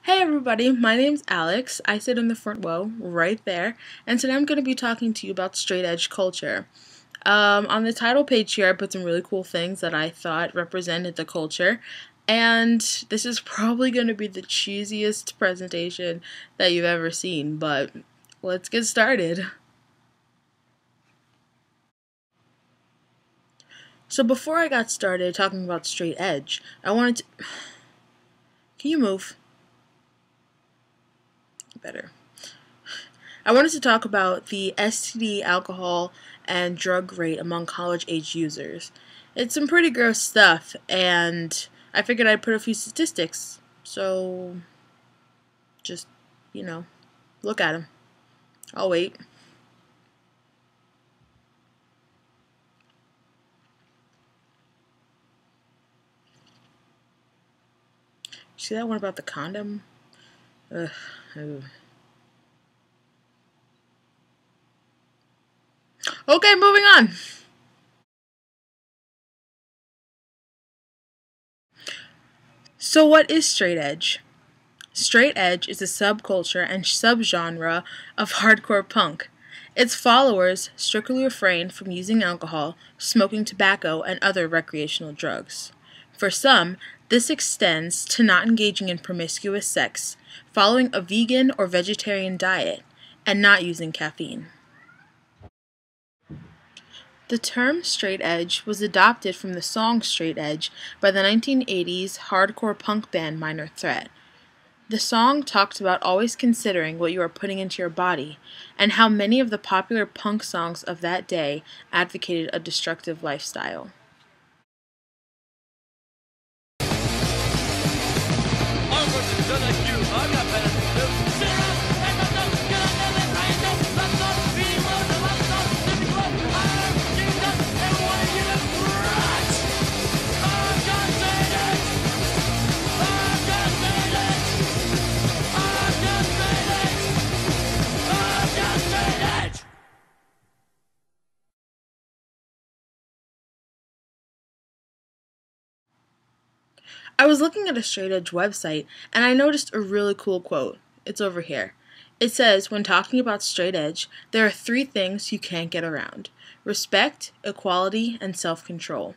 Hey everybody, my name's Alex. I sit in the front row right there, and today I'm going to be talking to you about straight edge culture. On the title page here, I put some really cool things that I thought represented the culture, and this is probably going to be the cheesiest presentation that you've ever seen, but let's get started. So before I got started talking about straight edge, I wanted to... Can you move? Better. I wanted to talk about the STD, alcohol, and drug rate among college-age users. It's some pretty gross stuff, and I figured I'd put a few statistics. So, just, look at them. I'll wait. See that one about the condom? Ugh. Okay, moving on. So what is straight edge? Straight edge is a subculture and subgenre of hardcore punk. Its followers strictly refrain from using alcohol, smoking tobacco, and other recreational drugs. For some, this extends to not engaging in promiscuous sex, following a vegan or vegetarian diet, and not using caffeine. The term straight edge was adopted from the song Straight Edge by the 1980s hardcore punk band Minor Threat. The song talked about always considering what you are putting into your body, and how many of the popular punk songs of that day advocated a destructive lifestyle. I was looking at a straight edge website and I noticed a really cool quote. It's over here. It says, when talking about straight edge, there are three things you can't get around: respect, equality, and self-control.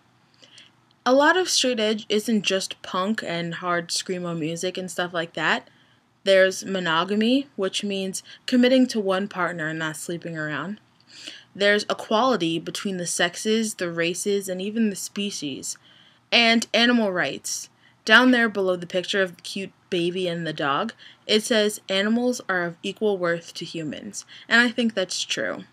A lot of straight edge isn't just punk and hard screamo music and stuff like that. There's monogamy, which means committing to one partner and not sleeping around. There's equality between the sexes, the races, and even the species. And animal rights. Down there below the picture of the cute baby and the dog, it says animals are of equal worth to humans. And I think that's true.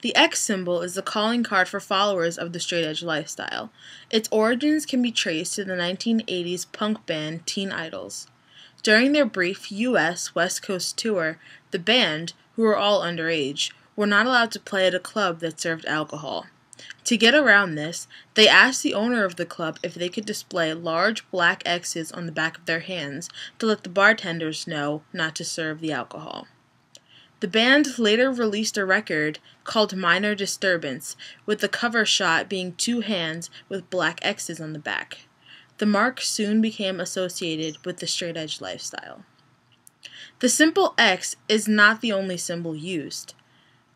The X symbol is the calling card for followers of the straight edge lifestyle. Its origins can be traced to the 1980s punk band Teen Idols. During their brief U.S. West Coast tour, the band, who were all underage, were not allowed to play at a club that served alcohol. To get around this, they asked the owner of the club if they could display large black X's on the back of their hands to let the bartenders know not to serve the alcohol. The band later released a record called Minor Disturbance, with the cover shot being two hands with black X's on the back. The mark soon became associated with the straight edge lifestyle. The symbol X is not the only symbol used.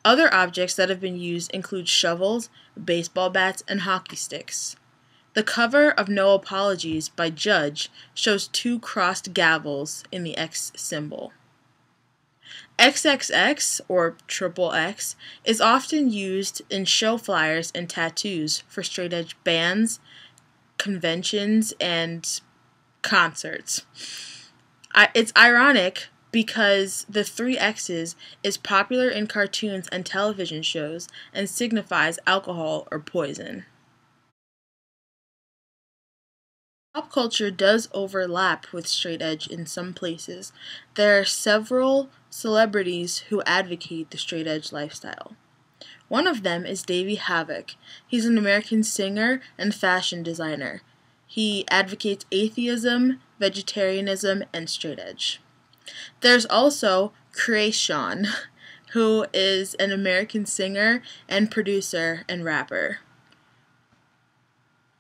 Other objects that have been used include shovels, baseball bats, and hockey sticks. The cover of No Apologies by Judge shows two crossed gavels in the X symbol. XXX, or triple X, is often used in show flyers and tattoos for straight edge bands, conventions, and concerts. It's ironic because the three X's is popular in cartoons and television shows and signifies alcohol or poison. Pop culture does overlap with straight edge in some places. There are several celebrities who advocate the straight edge lifestyle. One of them is Davey Havok. He's an American singer and fashion designer. He advocates atheism, vegetarianism, and straight edge. There's also Kreayshawn, who is an American singer and producer and rapper.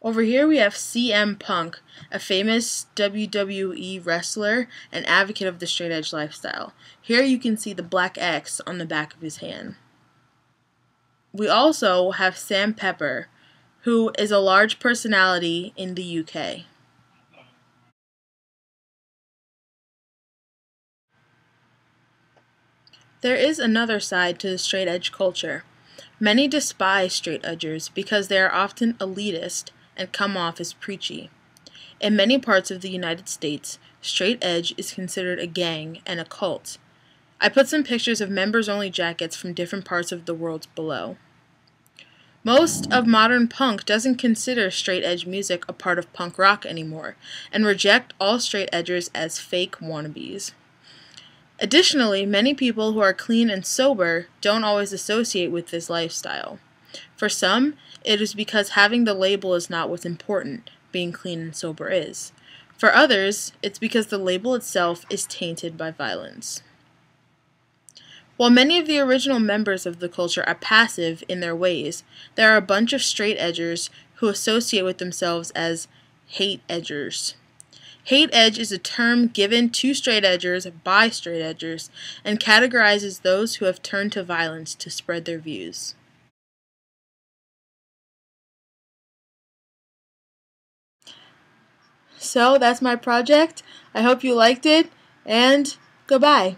Over here we have CM Punk, a famous WWE wrestler and advocate of the straight edge lifestyle. Here you can see the black X on the back of his hand. We also have Sam Pepper, who is a large personality in the UK. There is another side to the straight edge culture. Many despise straight edgers because they are often elitist and come off as preachy. In many parts of the United States, straight edge is considered a gang and a cult. I put some pictures of members-only jackets from different parts of the world below. Most of modern punk doesn't consider straight edge music a part of punk rock anymore and reject all straight edgers as fake wannabes. Additionally, many people who are clean and sober don't always associate with this lifestyle. For some, it is because having the label is not what's important, being clean and sober is. For others, it's because the label itself is tainted by violence. While many of the original members of the culture are passive in their ways, there are a bunch of straight edgers who associate with themselves as hate edgers. Hate edge is a term given to straight edgers by straight edgers and categorizes those who have turned to violence to spread their views. So that's my project. I hope you liked it, and goodbye.